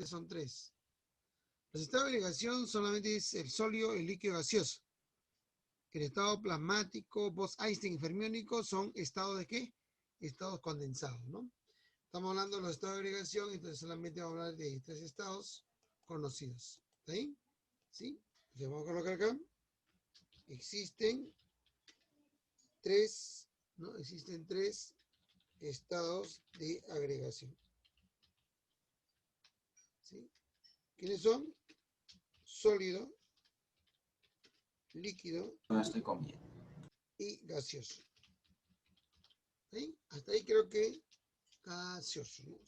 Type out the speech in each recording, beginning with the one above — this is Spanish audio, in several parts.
son tres. Los estados de agregación solamente es el sólido, el líquido gaseoso. El estado plasmático, Bose-Einstein y fermiónico son estados de ¿qué? Estados condensados, ¿no? Estamos hablando de los estados de agregación, entonces solamente vamos a hablar de tres estados conocidos. ¿Está ahí? ¿Sí? Entonces vamos a colocar acá. Existen tres, ¿no? Existen tres estados de agregación. ¿Sí? ¿Quiénes son? Sólido, líquido y gaseoso. ¿Sí? Hasta ahí creo que gaseoso, ¿no?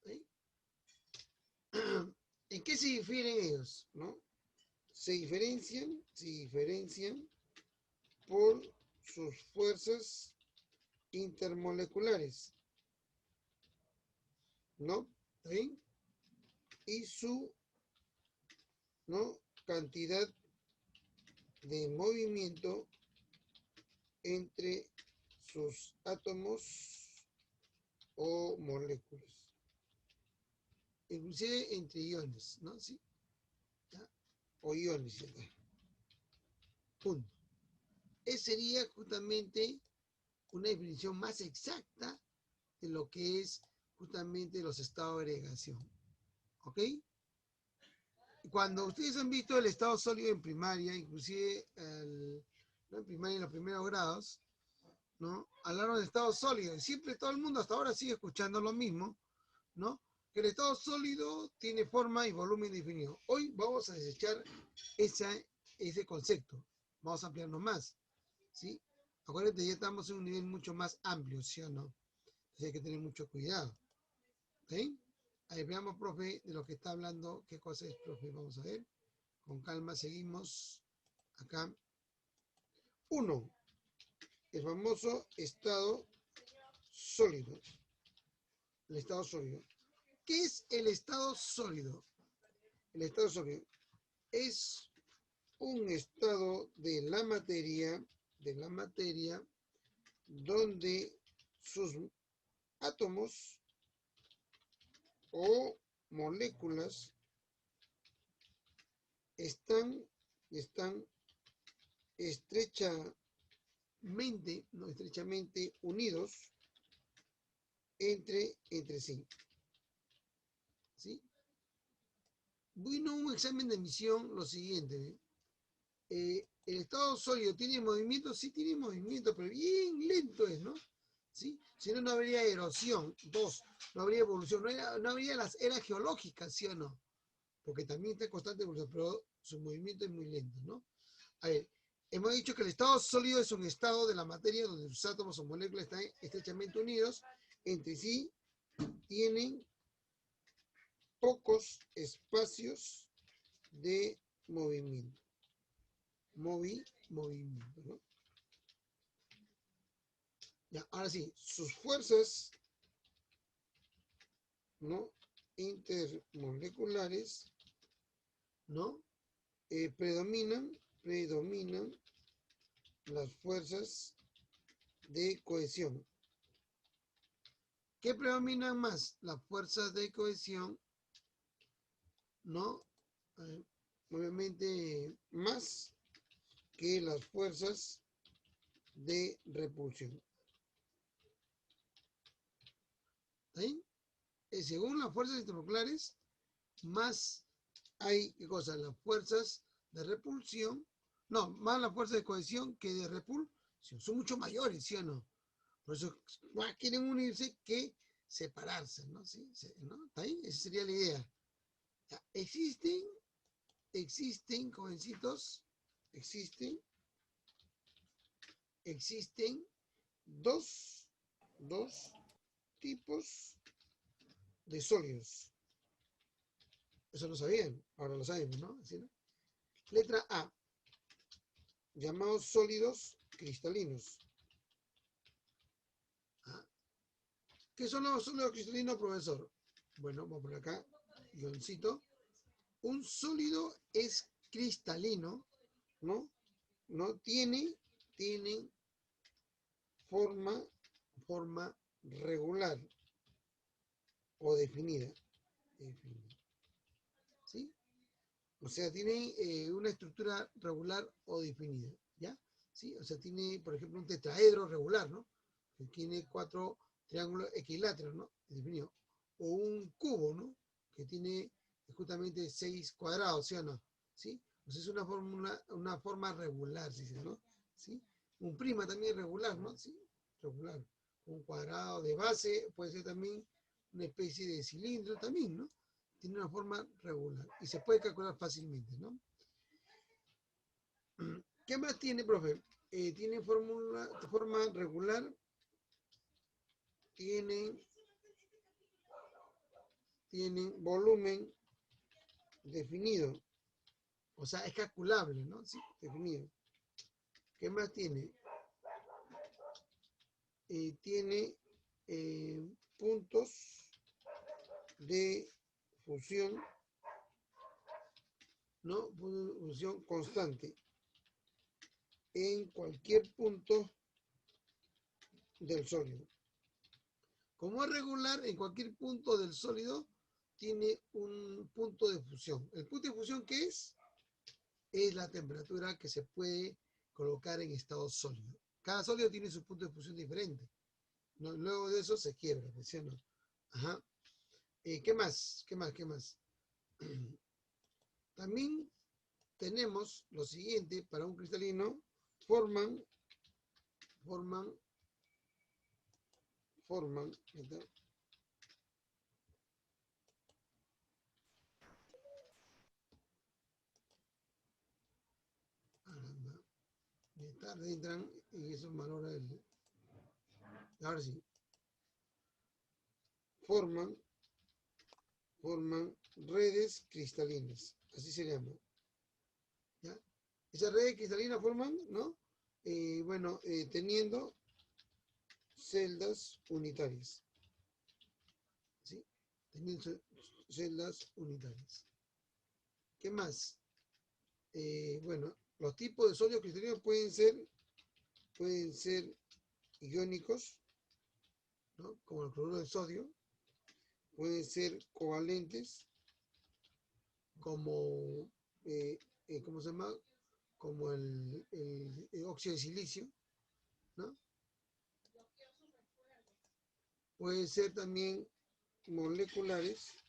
¿Sí? ¿En qué se difieren ellos? ¿No? Se diferencian por sus fuerzas intermoleculares, ¿no? ¿Sí? Y su, ¿no? Cantidad de movimiento entre sus átomos o moléculas, inclusive entre iones, ¿no? ¿Sí? ¿Ya? O iones, ¿ya? Punto. Esa sería justamente una definición más exacta de lo que es justamente los estados de agregación. ¿Ok? Cuando ustedes han visto el estado sólido en primaria, inclusive ¿no? En primaria en los primeros grados, ¿no? Hablaron de estado sólido y siempre todo el mundo hasta ahora sigue escuchando lo mismo, ¿no? Que el estado sólido tiene forma y volumen definido. Hoy vamos a desechar ese concepto, vamos a ampliarnos más, ¿sí? Acuérdate, ya estamos en un nivel mucho más amplio, ¿sí o no? Entonces hay que tener mucho cuidado, ¿sí? Ahí veamos, profe, de lo que está hablando, qué cosa es, profe, vamos a ver. Con calma, seguimos acá. 1. El famoso estado sólido. El estado sólido. ¿Qué es el estado sólido? El estado sólido es un estado de la materia donde sus átomos o moléculas están estrechamente unidos entre sí. ¿Sí? Vino un examen de admisión lo siguiente. El estado sólido tiene movimiento, sí tiene movimiento, pero bien lento es, ¿no? ¿Sí? Si no, no habría erosión. 2, no habría evolución, no habría las eras geológicas, ¿sí o no? Porque también está en constante evolución, pero su movimiento es muy lento, ¿no? A ver, hemos dicho que el estado sólido es un estado de la materia donde sus átomos o moléculas están estrechamente unidos entre sí, tienen pocos espacios de movimiento. Movimiento, ¿no? Ya, ahora sí, sus fuerzas, ¿no? Intermoleculares, ¿no? Predominan las fuerzas de cohesión. ¿Qué predominan más? Las fuerzas de cohesión, ¿no? Obviamente más que las fuerzas de repulsión. ¿Sí? Según las fuerzas intermoleculares, más hay, ¿qué cosa? Las fuerzas de repulsión, no, más las fuerzas de cohesión que de repulsión. Son mucho mayores, ¿sí o no? Por eso más quieren unirse que separarse, ¿no? ¿Sí? ¿No? ¿Está ahí? Esa sería la idea. Ya, existen, jovencitos, existen dos tipos de sólidos. Eso lo sabían, ahora lo sabemos, ¿no? ¿Sí, no? Letra A, llamados sólidos cristalinos. ¿Ah? ¿Qué son los sólidos cristalinos, profesor? Bueno, vamos a poner acá, guioncito. Un sólido es cristalino, ¿no? No tiene forma regular. o definida. Definida. ¿Sí? O sea, tiene una estructura regular o definida, ¿ya? ¿Sí? O sea, tiene, por ejemplo, un tetraedro regular, ¿no? Que tiene 4 triángulos equiláteros, ¿no? Definido. O un cubo, ¿no? Que tiene justamente 6 cuadrados, ¿sí o no? ¿Sí? O sea, es una forma regular, ¿sí? ¿No? ¿Sí? Un prima también regular, ¿no? ¿Sí? Regular. Un cuadrado de base puede ser también una especie de cilindro también, ¿no? Tiene una forma regular y se puede calcular fácilmente, ¿no? ¿Qué más tiene, profe? Tiene forma regular, tiene volumen definido, o sea, es calculable, ¿no? Sí, definido. ¿Qué más tiene? Tiene puntos de fusión, ¿no? Fusión constante en cualquier punto del sólido. Como es regular, en cualquier punto del sólido tiene un punto de fusión. ¿El punto de fusión qué es? Es la temperatura que se puede colocar en estado sólido. Cada sólido tiene su punto de fusión diferente. ¿No? Luego de eso se quiebra, ¿sí o no? Ajá. ¿Qué más? ¿Qué más? ¿Qué más? También tenemos lo siguiente, para un cristalino, forman, ¿está? De tarde entran y eso valora el... Ahora sí, forman redes cristalinas, así se llama. ¿Ya? Esas redes cristalinas forman, ¿no? Bueno, teniendo celdas unitarias, ¿sí? Teniendo celdas unitarias. ¿Qué más? Bueno, los tipos de sólidos cristalinos pueden ser iónicos, ¿no? Como el cloruro de sodio, pueden ser covalentes, como, ¿cómo se llama? Como el óxido de silicio, ¿no? Puede ser también moleculares,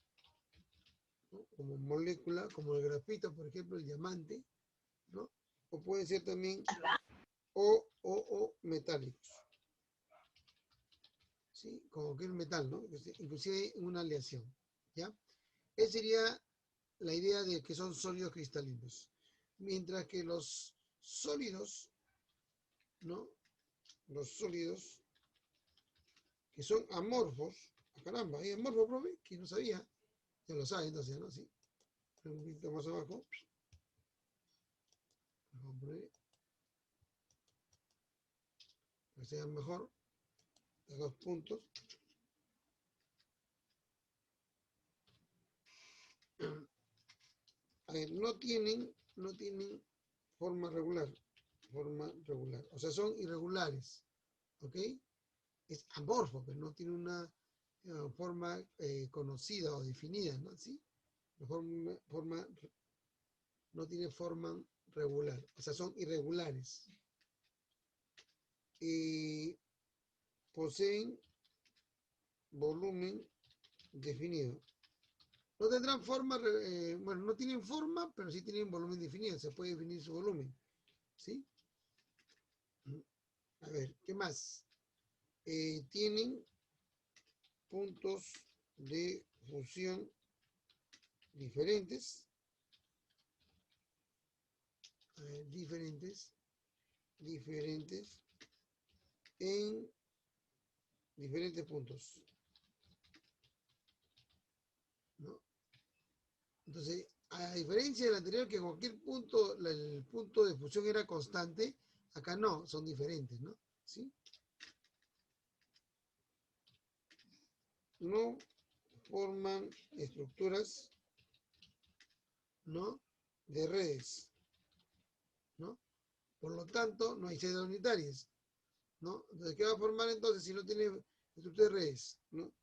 ¿no? Como molécula, como el grafito, por ejemplo, el diamante, ¿no? O pueden ser también o metálicos, ¿sí? Como que el metal, ¿no? Inclusive en una aleación, ¿ya? Esa sería la idea de que son sólidos cristalinos. Mientras que los sólidos, ¿no? Los sólidos que son amorfos, caramba, ¿hay amorfo, profe? Que no sabía, ya lo sabe entonces, ¿no? Sí. Un poquito más abajo. Hombre, para que sea mejor, de 2 puntos. A ver, no tienen forma regular, o sea, son irregulares, ¿ok? Es amorfo, pero no tiene una forma conocida o definida, ¿no? ¿Sí? No tiene forma regular, o sea, son irregulares. Poseen volumen definido. No tendrán forma, bueno, no tienen forma, pero sí tienen volumen definido, se puede definir su volumen, ¿sí? A ver, ¿qué más? Tienen puntos de fusión diferentes, diferentes en diferentes puntos, ¿no? Entonces, a diferencia del anterior, que cualquier punto, el punto de fusión era constante, acá no, son diferentes, ¿no? ¿Sí? No forman estructuras, ¿no? De redes, ¿no? Por lo tanto, no hay celdas unitarias, ¿no? Entonces, ¿qué va a formar entonces si no tiene estructura de redes, ¿no?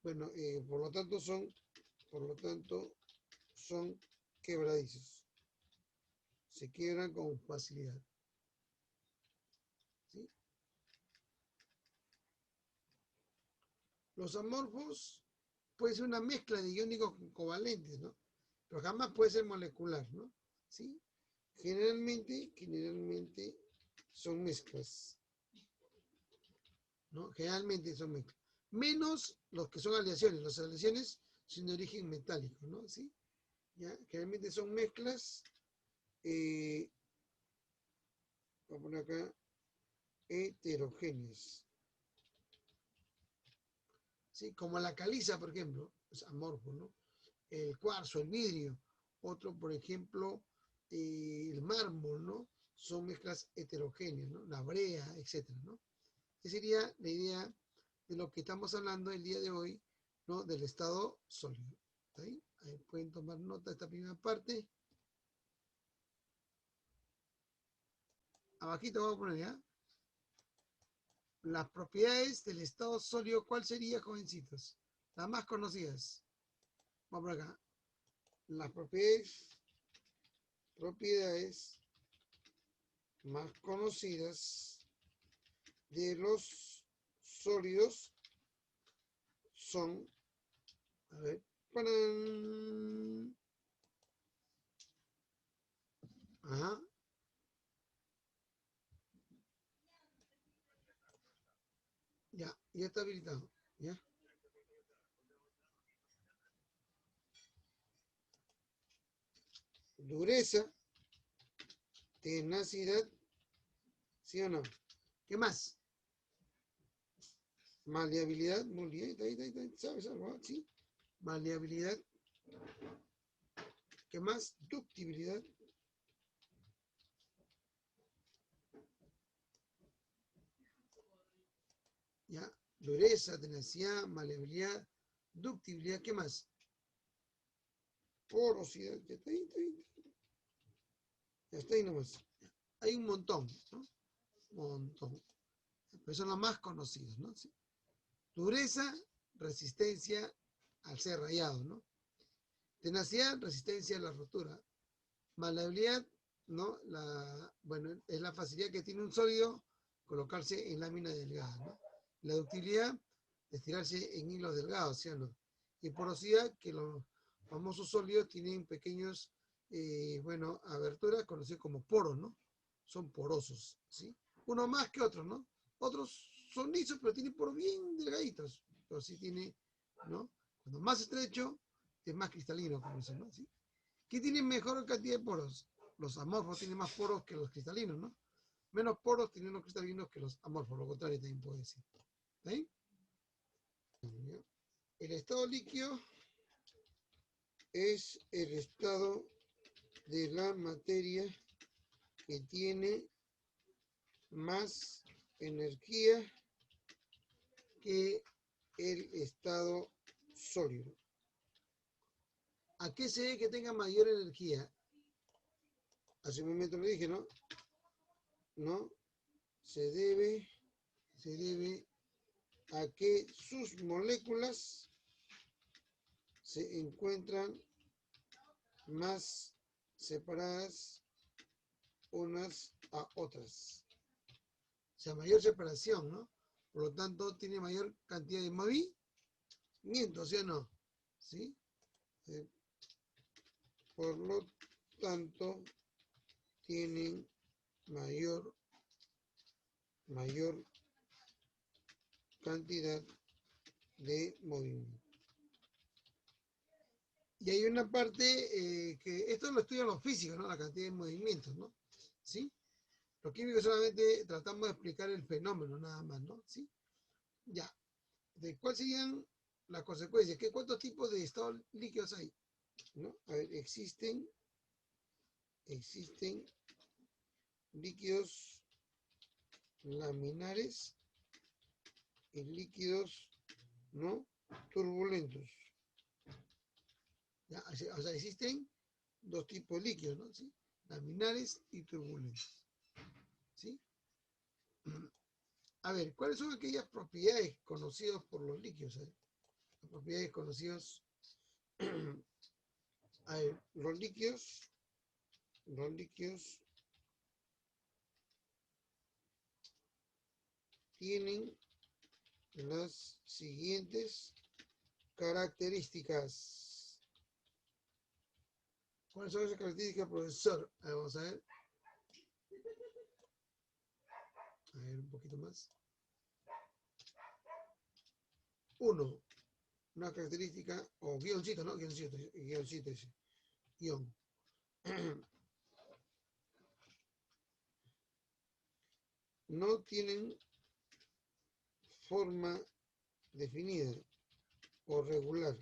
Bueno, por lo tanto, son quebradizos. Se quiebran con facilidad. ¿Sí? Los amorfos puede ser una mezcla de iónicos covalentes, ¿no? Pero jamás puede ser molecular, ¿no? ¿Sí? Generalmente son mezclas, ¿no? Generalmente son mezclas. Menos los que son aleaciones. Las aleaciones son de origen metálico, ¿no? ¿Sí? ¿Ya? Generalmente son mezclas, voy a poner acá, heterogéneas. ¿Sí? Como la caliza, por ejemplo, es amorfo, ¿no? El cuarzo, el vidrio. Otro, por ejemplo, el mármol, ¿no? Son mezclas heterogéneas, ¿no? La brea, etcétera, ¿no? Esa sería la idea de lo que estamos hablando el día de hoy, ¿no? Del estado sólido. ¿Está ahí? Ahí pueden tomar nota de esta primera parte. Abajito vamos a poner, ¿ya? Las propiedades del estado sólido, ¿cuál sería, jovencitos? Las más conocidas. Vamos por acá. Las propiedades más conocidas de los sólidos son, a ver, ajá, ya está habilitado, ya. Dureza, tenacidad, ¿sí o no? ¿Qué más? Maleabilidad, muy bien, ahí, ¿sabes algo? Sí. Maleabilidad. ¿Qué más? Ductibilidad. ¿Ya? Dureza, tenacidad, maleabilidad, ductibilidad. ¿Qué más? Porosidad. Ya está ahí. Ya está ahí nomás. Hay un montón, ¿no? Un montón. Pero son los más conocidos, ¿no? ¿Sí? Dureza, resistencia al ser rayado, ¿no? Tenacidad, resistencia a la rotura. Maleabilidad, ¿no? Bueno, es la facilidad que tiene un sólido colocarse en lámina delgada, ¿no? La ductilidad, estirarse en hilos delgados, ¿sí o no? Y porosidad, que los famosos sólidos tienen pequeños, bueno, aberturas conocidas como poros, ¿no? Son porosos, ¿sí? Uno más que otros, ¿no? Otros son lisos, pero tienen poros bien delgaditos, pero sí tiene, ¿no? Cuando más estrecho, es más cristalino, como dicen, ¿no? ¿Sí? ¿Qué tiene mejor cantidad de poros? Los amorfos tienen más poros que los cristalinos, ¿no? Menos poros tienen los cristalinos que los amorfos, lo contrario también puede decir. ¿Sí? El estado líquido es el estado de la materia que tiene más energía que el estado sólido. ¿A qué se debe que tenga mayor energía? Hace un momento lo dije, ¿no? No, se debe a que sus moléculas se encuentran más separadas unas a otras. O sea, mayor separación, ¿no? Por lo tanto, tiene mayor cantidad de movimiento, ¿sí o no? ¿Sí? Por lo tanto, tienen mayor cantidad de movimiento. Y hay una parte que esto lo estudian los físicos, ¿no? La cantidad de movimientos, ¿no? ¿Sí? Los químicos solamente tratamos de explicar el fenómeno, nada más, ¿no? ¿Sí? Ya. ¿De cuáles serían las consecuencias? ¿Cuántos tipos de estados líquidos hay? ¿No? A ver, existen líquidos laminares y líquidos no turbulentos. ¿Ya? O sea, existen dos tipos de líquidos, ¿no? ¿Sí? Laminares y turbulentos. ¿Sí? A ver, ¿cuáles son aquellas propiedades conocidas por los líquidos? las propiedades conocidas. A ver, los líquidos tienen las siguientes características. ¿Cuáles son esas características, profesor? A ver, vamos a ver. A ver, un poquito más. 1. Una característica, o guioncito, ¿no? Guioncito ese. Guión. No tienen forma definida o regular.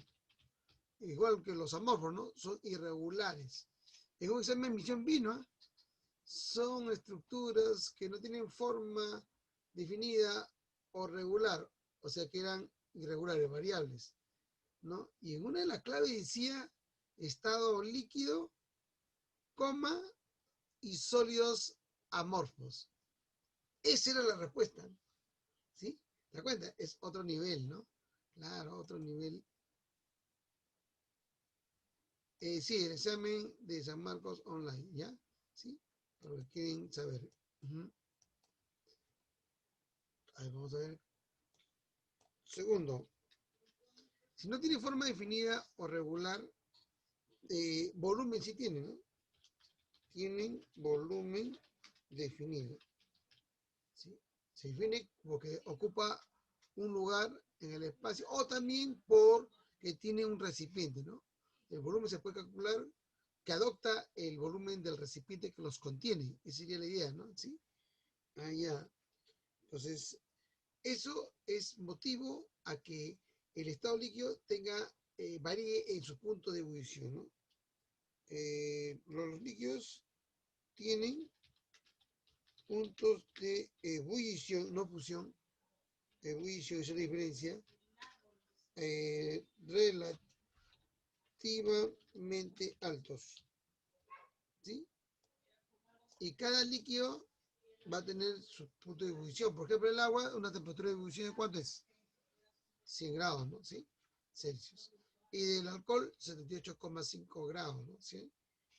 Igual que los amorfos, ¿no? Son irregulares. Es un examen de misión vino, ¿eh? Son estructuras que no tienen forma definida o regular, o sea que eran irregulares, variables, ¿no? Y en una de las claves decía estado líquido, coma, y sólidos amorfos. Esa era la respuesta, ¿sí? ¿Te das cuenta? Es otro nivel, ¿no? Claro, otro nivel. Sí, el examen de San Marcos online, ¿ya? ¿Sí? Para los que quieren saber. Ahí vamos a ver. Segundo, si no tiene forma definida o regular, volumen sí tiene, ¿no? Tienen volumen definido. ¿Sí? Se define porque ocupa un lugar en el espacio o también porque tiene un recipiente, ¿no? El volumen se puede calcular que adopta el volumen del recipiente que los contiene. Esa sería la idea, ¿no? ¿Sí? Ah, ya. Entonces, eso es motivo a que el estado líquido varíe en su punto de ebullición, ¿no? Los líquidos tienen puntos de ebullición, no fusión, ebullición, esa es la diferencia, relativamente altos, ¿sí? Y cada líquido va a tener su punto de ebullición. Por ejemplo, el agua, una temperatura de ebullición de ¿cuánto es? 100 grados, ¿no? ¿Sí? Celsius. Y del alcohol, 78,5 grados, ¿no? ¿Sí?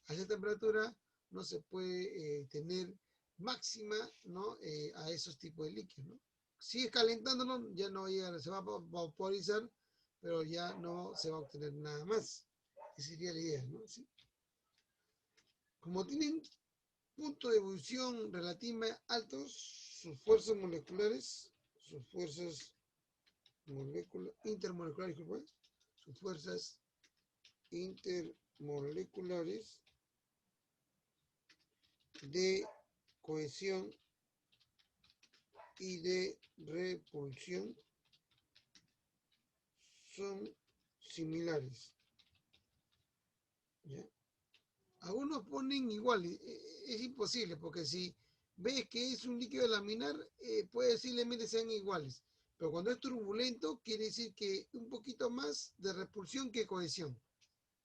A esa temperatura no se puede tener máxima, ¿no? A esos tipos de líquidos, ¿no? Sigue calentándolo, ya no llega, se va a vaporizar, pero ya no se va a obtener nada más. Esa sería la idea, ¿no? ¿Sí? Como tienen puntos de ebullición relativamente altos, sus fuerzas moleculares, intermoleculares, sus fuerzas intermoleculares de cohesión y de repulsión son similares. ¿Ya? Algunos ponen igual, es imposible, porque si ves que es un líquido laminar, posiblemente sean iguales. Pero cuando es turbulento, quiere decir que un poquito más de repulsión que cohesión.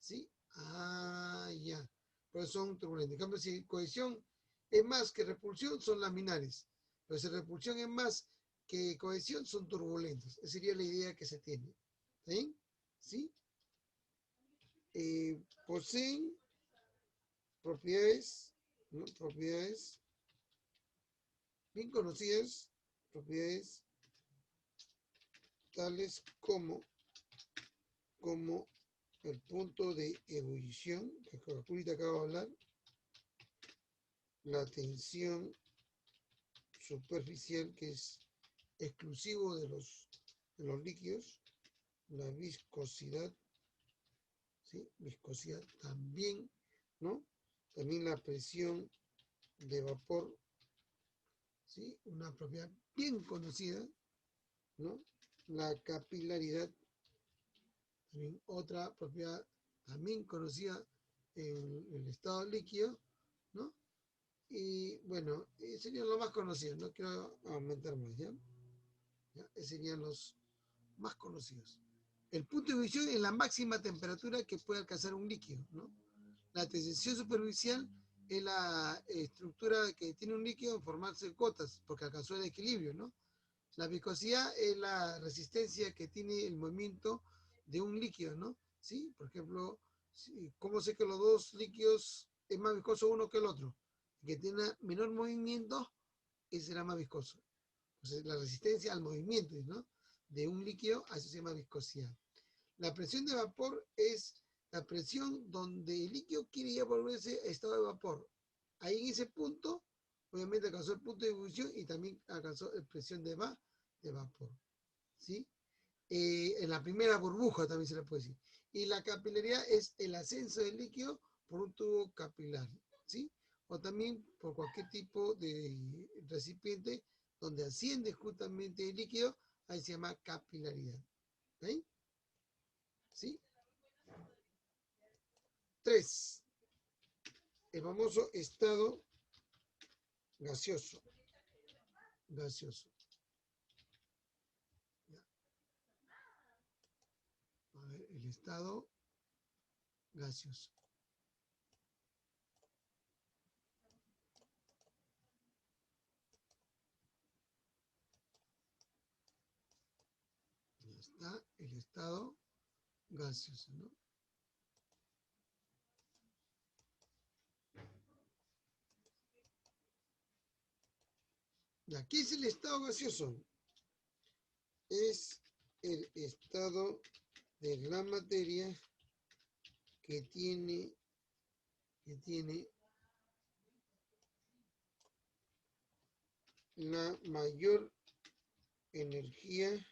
¿Sí? Ah, ya. Pues son turbulentos. En cambio, si cohesión es más que repulsión, son laminares. Pero si repulsión es más que cohesión, son turbulentos. Esa sería la idea que se tiene. ¿Sí? ¿Sí? Poseen propiedades, ¿no? Propiedades bien conocidas, propiedades tales como el punto de ebullición, que ahorita acabo de hablar, la tensión superficial, que es exclusivo de los líquidos, la viscosidad, ¿sí? Viscosidad también, ¿no? También la presión de vapor, ¿sí? Una propiedad bien conocida, ¿no? La capilaridad, también otra propiedad también conocida en el estado líquido, ¿no? Y bueno, serían los más conocidos, no quiero aumentar más, ¿ya? ¿Ya? Serían los más conocidos. El punto de ebullición es la máxima temperatura que puede alcanzar un líquido, ¿no? La tensión superficial es la estructura que tiene un líquido en formarse gotas, porque alcanzó el equilibrio, ¿no? La viscosidad es la resistencia que tiene el movimiento de un líquido, ¿no? ¿Sí? Por ejemplo, ¿cómo sé que los dos líquidos es más viscoso uno que el otro? El que tiene menor movimiento, ese será más viscoso. Entonces, la resistencia al movimiento, ¿no? De un líquido, a eso se llama viscosidad. La presión de vapor es la presión donde el líquido quiere ya volverse a estado de vapor. Ahí en ese punto, obviamente alcanzó el punto de ebullición y también alcanzó la presión de vapor. ¿Sí? En la primera burbuja también se le puede decir. Y la capilaridad es el ascenso del líquido por un tubo capilar. ¿Sí? O también por cualquier tipo de recipiente donde asciende justamente el líquido, ahí se llama capilaridad. ¿Sí? ¿Sí? 3. El famoso estado gaseoso. Gaseoso. A ver, el estado gaseoso. Ya está el estado gaseoso, ¿no? ¿Y aquí es el estado gaseoso? Es el estado de la materia que tiene la mayor energía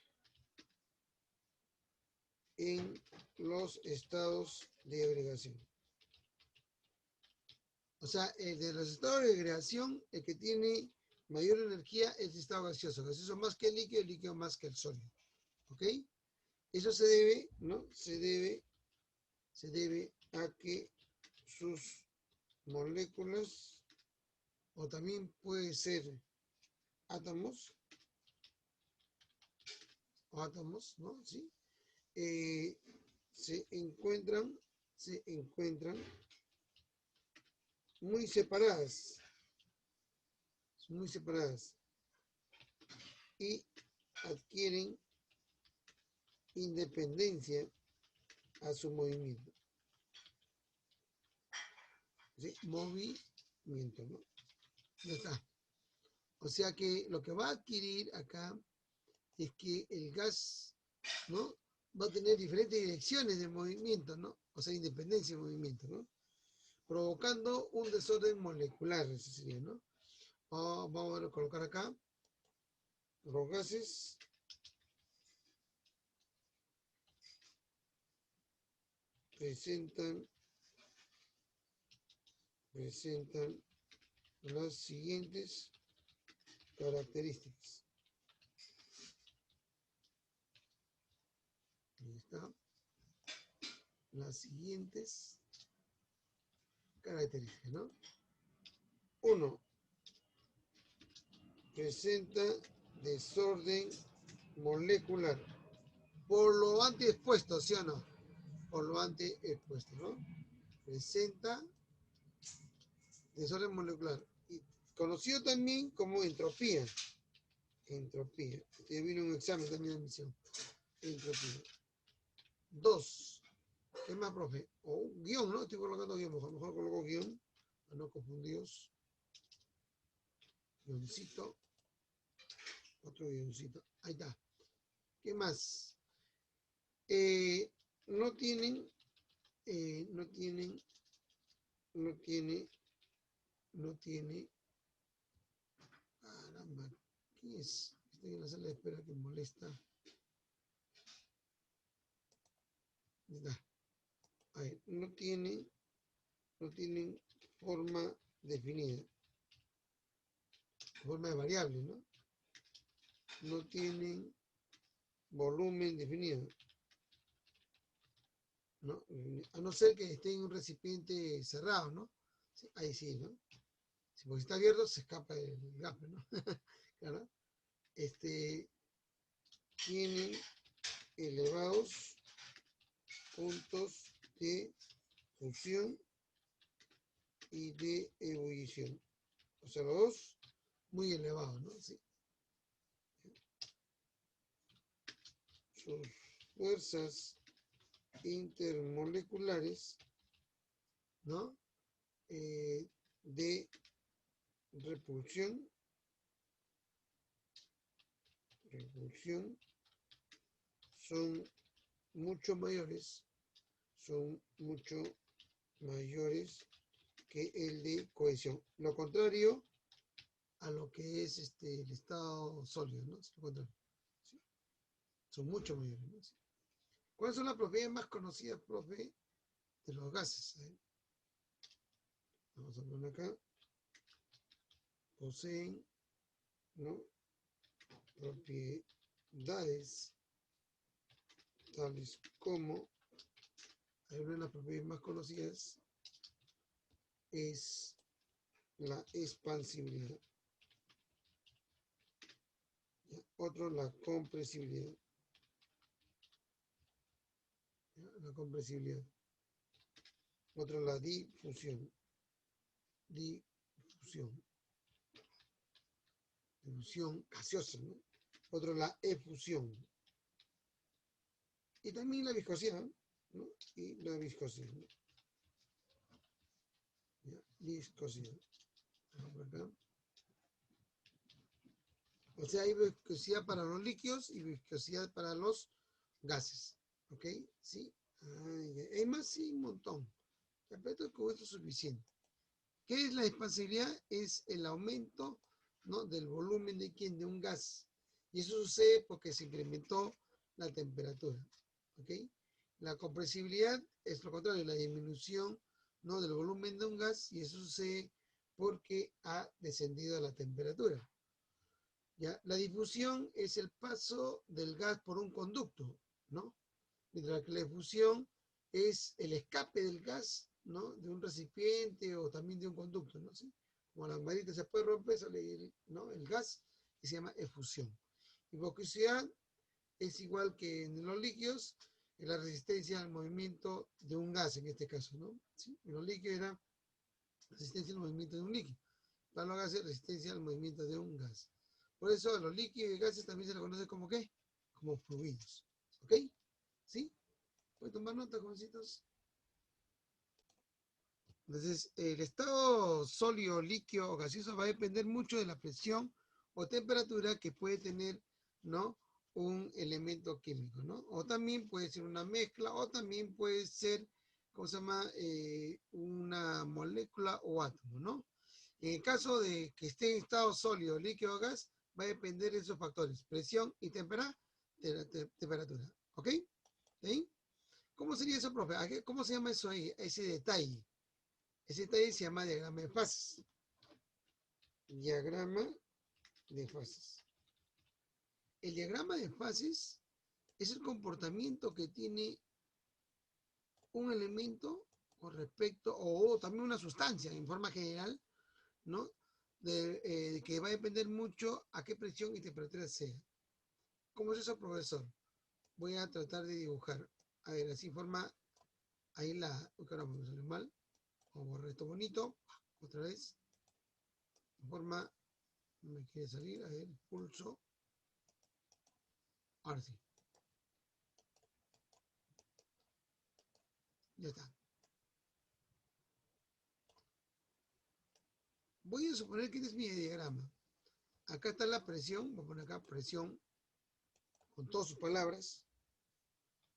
en los estados de agregación. O sea, el de los estados de agregación, el que tiene mayor energía es el estado gaseoso. Gaseoso más que el líquido más que el sólido. ¿Ok? Eso se debe, ¿no? Se debe a que sus moléculas, o también puede ser átomos, ¿no? ¿Sí? Se encuentran muy separadas y adquieren independencia a su movimiento. ¿Sí? Movimiento, ¿no? Ya está. O sea que lo que va a adquirir acá es que el gas, ¿no? Va a tener diferentes direcciones de movimiento, ¿no? O sea, independencia de movimiento, ¿no? Provocando un desorden molecular, eso sería, ¿no? Vamos a colocar acá los gases presentan las siguientes características. Ahí está. Las siguientes características, ¿no? 1. Presenta desorden molecular. Por lo antes expuesto, ¿sí o no? Por lo antes expuesto, ¿no? Presenta desorden molecular. Y conocido también como entropía. Entropía. Te vino un examen también de admisión. Entropía. 2. ¿Qué más, profe? O un guión, ¿no? Estoy colocando guión. Mejor coloco guión. Para no confundidos. Guioncito. Otro guioncito. Ahí está. ¿Qué más? No tiene, caramba, ¿qué es? Estoy en la sala de espera que molesta. A ver, no tienen forma definida, forma de variable, ¿no? No tienen volumen definido, ¿no? A no ser que esté en un recipiente cerrado, ¿no? Sí, ahí sí, ¿no? Si porque está abierto se escapa el gas, ¿no? Claro. Tienen elevados puntos de fusión y de ebullición. O sea, los dos muy elevados, ¿no? Sí. Sus fuerzas intermoleculares, ¿no? De repulsión son mucho mayores que el de cohesión. Lo contrario a lo que es el estado sólido, ¿no? Es lo contrario. ¿Sí? Son mucho mayores, ¿no? ¿Sí? ¿Cuáles son las propiedades más conocidas, profe, de los gases? Vamos a poner acá. Poseen, ¿no? Propiedades tales como, una de las propiedades más conocidas es la expansibilidad. ¿Ya? Otro, la compresibilidad. ¿Ya? La compresibilidad. Otro, la difusión. Difusión gaseosa, ¿no? Otro, la efusión. Y también la viscosidad, ¿no? Y la viscosidad, ¿no? ¿Ya? Viscosidad. Acá. O sea, hay viscosidad para los líquidos y viscosidad para los gases. ¿Ok? ¿Sí? Hay más, sí, un montón. Pero con esto es suficiente. ¿Qué es la expansibilidad? Es el aumento, ¿no? Del volumen de quién, de un gas. Y eso sucede porque se incrementó la temperatura. ¿Ok? La compresibilidad es lo contrario, la disminución, ¿no? Del volumen de un gas, y eso sucede porque ha descendido la temperatura. ¿Ya? La difusión es el paso del gas por un conducto, ¿no? Mientras que la efusión es el escape del gas, ¿no? De un recipiente o también de un conducto, ¿no? ¿Sí? Como la lamparita se puede romper, sale ¿no? El gas y se llama efusión. Y viscosidad es igual que en los líquidos, en la resistencia al movimiento de un gas en este caso, ¿no? ¿Sí? En los líquidos era resistencia al movimiento de un líquido. Para los gases, resistencia al movimiento de un gas. Por eso los líquidos y gases también se les conoce como ¿qué? Como fluidos. ¿Ok? ¿Sí? ¿Pueden tomar nota, jovencitos? Entonces, el estado sólido, líquido o gaseoso va a depender mucho de la presión o temperatura que puede tener, ¿no? Un elemento químico, ¿no? O también puede ser una mezcla, o también puede ser, ¿cómo se llama? Una molécula o átomo, ¿no? En el caso de que esté en estado sólido, líquido o gas, va a depender de esos factores, presión y temperatura. ¿Ok? ¿Sí? ¿Cómo sería eso, profe? ¿Cómo se llama eso ahí? Ese detalle. Ese detalle se llama diagrama de fases. Diagrama de fases. El diagrama de fases es el comportamiento que tiene un elemento con respecto, o también una sustancia en forma general, ¿no? De que va a depender mucho a qué presión y temperatura sea. ¿Cómo es eso, profesor? Voy a tratar de dibujar. A ver, así forma, ahí la, caramba, me salió mal. Vamos a borrar esto bonito, otra vez. Forma, no me quiere salir, a ver, pulso. Ahora sí. Ya está. Voy a suponer que este es mi diagrama. Acá está la presión, voy a poner acá presión, con todas sus palabras.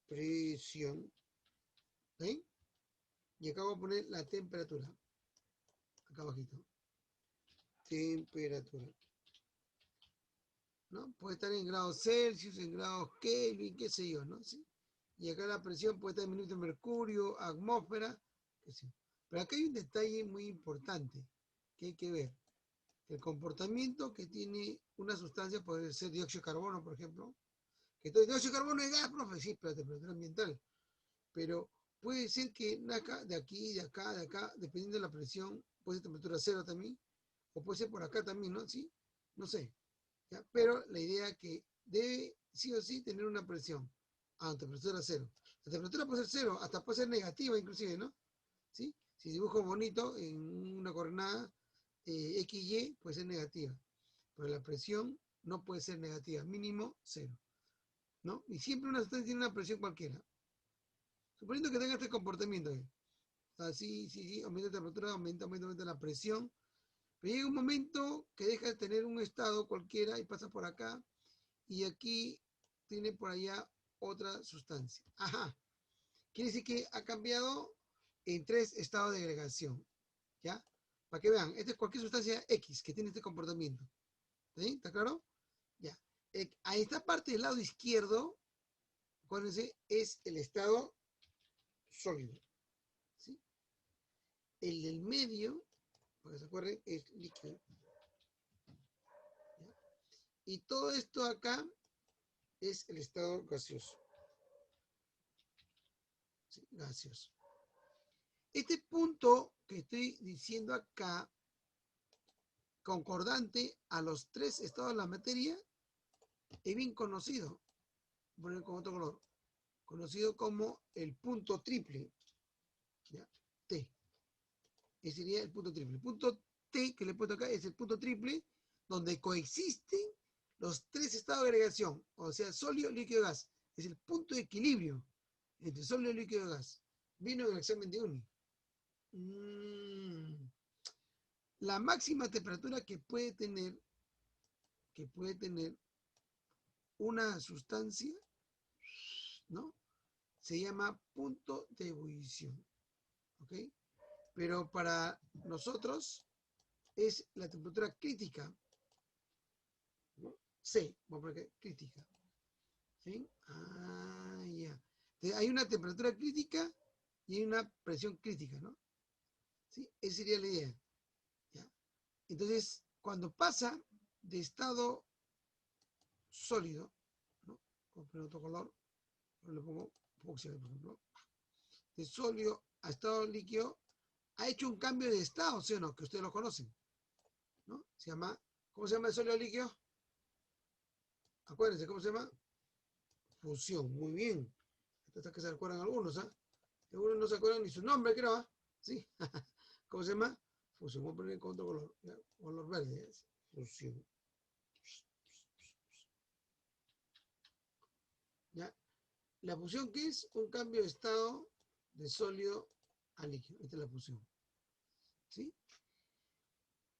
Presión. ¿Sí? Y acá voy a poner la temperatura. Acá abajito. Temperatura. ¿No? Puede estar en grados Celsius, en grados Kelvin, qué sé yo, ¿no? ¿Sí? Y acá la presión puede estar en minutos de mercurio, atmósfera, qué sé yo. Pero acá hay un detalle muy importante que hay que ver. El comportamiento que tiene una sustancia puede ser dióxido de carbono, por ejemplo. Que todo el dióxido de carbono es gas, profe, sí, pero a temperatura ambiental. Pero puede ser que de aquí, de acá, dependiendo de la presión, puede ser temperatura cero también, o puede ser por acá también, ¿no? ¿Sí? No sé. ¿Ya? Pero la idea es que debe sí o sí tener una presión a temperatura cero. La temperatura puede ser cero, hasta puede ser negativa inclusive, ¿no? ¿Sí? Si dibujo bonito en una coordenada XY puede ser negativa, pero la presión no puede ser negativa, mínimo cero, ¿no? Y siempre una sustancia tiene una presión cualquiera. Suponiendo que tenga este comportamiento. Así, sí, aumenta la temperatura, aumenta la presión. Pero llega un momento que deja de tener un estado cualquiera y pasa por acá. Y aquí tiene por allá otra sustancia. Ajá. Quiere decir que ha cambiado en 3 estados de agregación. ¿Ya? Para que vean, esta es cualquier sustancia X que tiene este comportamiento. ¿Sí? ¿Está claro? Ya. A esta parte del lado izquierdo, acuérdense, es el estado sólido. ¿Sí? El del medio, para que se acuerden, es líquido. ¿Ya? Y todo esto acá es el estado gaseoso. ¿Sí? Gaseoso. Este punto que estoy diciendo acá, concordante a los 3 estados de la materia, es bien conocido. Voy a poner con otro color. Conocido como el punto triple. ¿Ya? T. Ese sería el punto triple. El punto T que le he puesto acá es el punto triple donde coexisten los 3 estados de agregación, o sea, sólido, líquido y gas. Es el punto de equilibrio entre sólido, líquido y gas. Vino en el examen de uni. La máxima temperatura que puede tener una sustancia, ¿no? Se llama punto de ebullición. ¿Ok? Pero para nosotros es la temperatura crítica, ¿no? C, vamos a poner crítica. ¿Sí? Ah, ya. Entonces, hay una temperatura crítica y hay una presión crítica, ¿no? ¿Sí? Esa sería la idea. ¿Ya? Entonces, cuando pasa de estado sólido, ¿no? Voy a poner otro color, le pongo fucsia, por ejemplo, de sólido a estado líquido, ha hecho un cambio de estado, ¿sí o no? Que ustedes lo conocen, ¿no? Se llama, ¿cómo se llama el sólido líquido? Acuérdense, ¿cómo se llama? Fusión, muy bien. Hasta que se acuerdan algunos, ¿ah? Algunos no se acuerdan ni su nombre, creo, ¿ah? ¿Sí? ¿Cómo se llama? Fusión. Vamos a poner con otro color, ¿ya? Color verde, ¿sí? Fusión. ¿Ya? La fusión, ¿qué es? Un cambio de estado de sólido a líquido. Esta es la fusión. ¿Sí?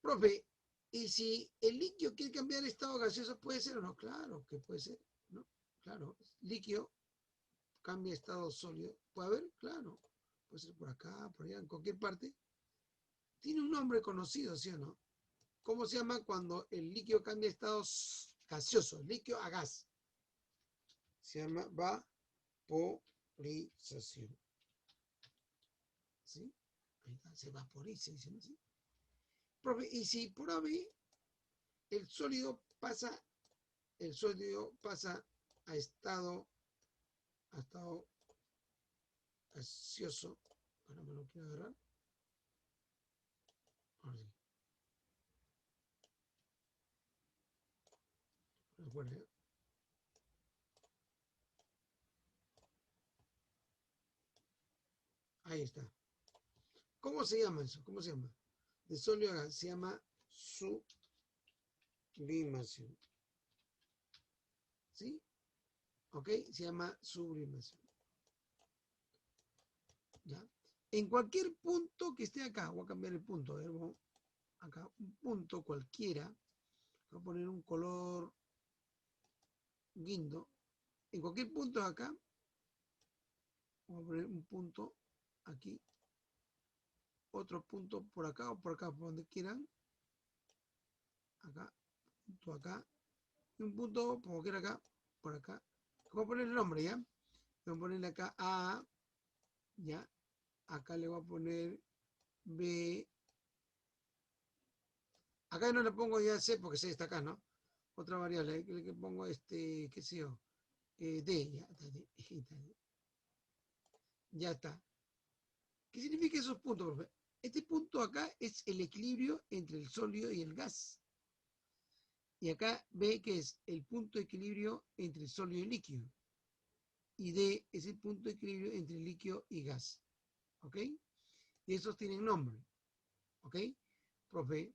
Profe, ¿y si el líquido quiere cambiar de estado gaseoso, puede ser o no? Claro que puede ser, ¿no? Claro, líquido cambia de estado sólido. ¿Puede haber? Claro. Puede ser por acá, por allá, en cualquier parte. Tiene un nombre conocido, ¿sí o no? ¿Cómo se llama cuando el líquido cambia de estado gaseoso, líquido a gas? Se llama vaporización. ¿Sí? Ahí está, se vaporiza, dicen así. Profe, y si por AB el sólido pasa a estado gaseoso. Ahora me lo quiero agarrar. Ahora sí. Recuerda, ¿eh? Ahí está. ¿Cómo se llama eso? ¿Cómo se llama? De sólido a gas. Se llama sublimación. ¿Sí? ¿Ok? Se llama sublimación. ¿Ya? En cualquier punto que esté acá, voy a cambiar el punto, a ver, acá, un punto cualquiera, voy a poner un color guindo, en cualquier punto de acá, voy a poner un punto aquí, otro punto por acá o por acá, por donde quieran, acá, punto acá, y un punto como quiera acá, por acá. Voy a poner el nombre, ¿ya? Voy a ponerle acá A, ¿ya? Acá le voy a poner B. Acá no le pongo ya C porque C está acá, ¿no? Otra variable, que pongo qué sé yo, D, ya está, ya está. ¿Qué significa esos puntos, profe? Este punto acá es el equilibrio entre el sólido y el gas. Y acá B que es el punto de equilibrio entre el sólido y el líquido. Y D es el punto de equilibrio entre el líquido y gas. ¿Ok? Y esos tienen nombre. ¿Ok? Profe,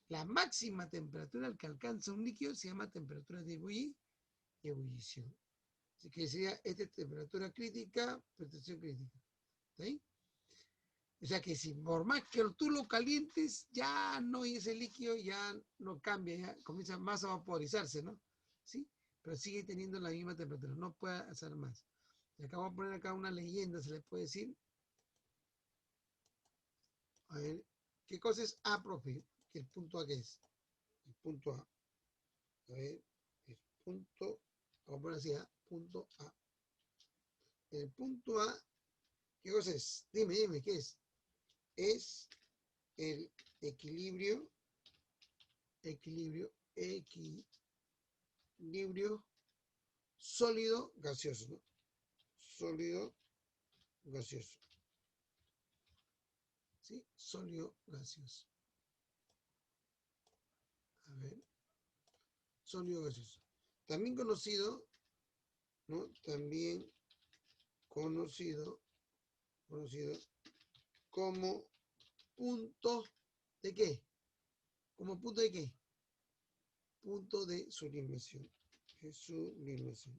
la máxima temperatura al que alcanza un líquido se llama temperatura de ebullición. Así que sería esta temperatura crítica, presión crítica. ¿Está ahí? O sea que si por más que tú lo calientes, ya no, y ese líquido ya no cambia, ya comienza más a vaporizarse, ¿no? ¿Sí? Pero sigue teniendo la misma temperatura, no puede hacer más. Y acá vamos a poner acá una leyenda, se le puede decir. A ver, ¿qué cosa es A, profe? ¿Que el punto A qué es? El punto A. A ver, el punto, vamos a poner así, ¿ah? Punto A. El punto A, ¿qué cosa es? Dime, ¿qué es? Es el equilibrio sólido gaseoso, ¿no? Sólido gaseoso. ¿Sí? Sólido gaseoso. A ver. Sólido gaseoso. También conocido, ¿no? También conocido como punto ¿de qué? ¿Como punto de qué? Punto de sublimación. Es sublimación.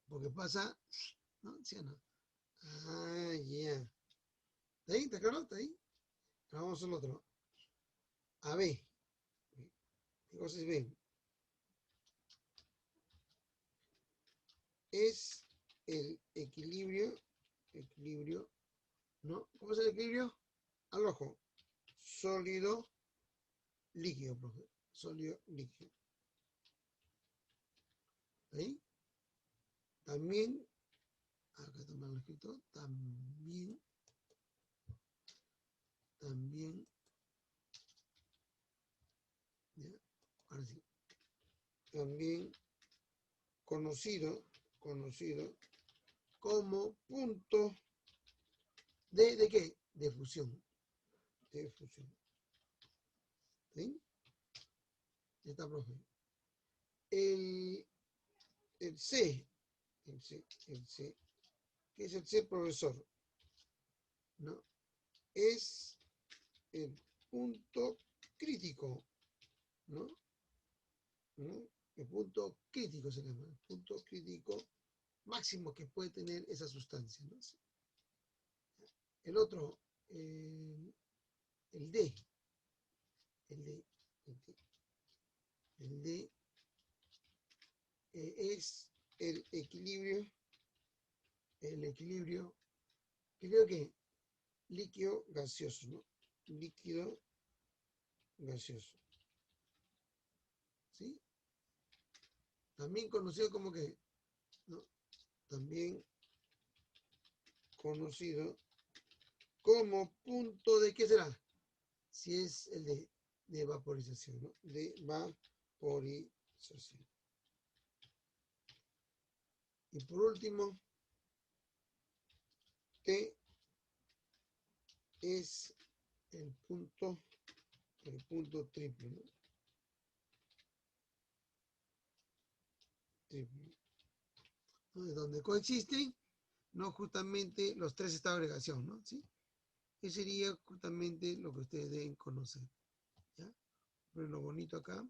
Porque pasa, ¿no? ¿Sí o no? Ah, ya. Yeah. ¿Está ahí? ¿Está claro? ¿Está ahí? Ahora vamos al otro. A B. ¿Qué cosa es B? Es el equilibrio, ¿no? ¿Cómo es el equilibrio? Al ojo. Sólido, líquido, profe. Sólido, líquido. ¿Ahí? También, acá está mal escrito, también, ¿ya? Ahora sí, también conocido como punto ¿de qué? De fusión. De fusión. ¿Sí? Ya está, profe. El C, ¿qué es el C, profesor? ¿No? Es el punto crítico, ¿no? ¿No? El punto crítico se llama, el punto crítico máximo que puede tener esa sustancia, ¿no? El otro, el D, el D, el D es el equilibrio que líquido gaseoso, ¿no? Líquido gaseoso. ¿Sí? También conocido como que, ¿no? También conocido como punto de, ¿qué será? Si es el de vaporización, ¿no? De vaporización. Y por último, T es el punto triple, ¿no? Triple. Donde coexisten, no justamente los tres estados de agregación, ¿no? ¿Sí? Eso sería justamente lo que ustedes deben conocer. ¿Ya? Pero lo bonito acá,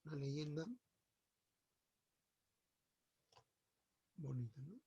una leyenda bonita, ¿no?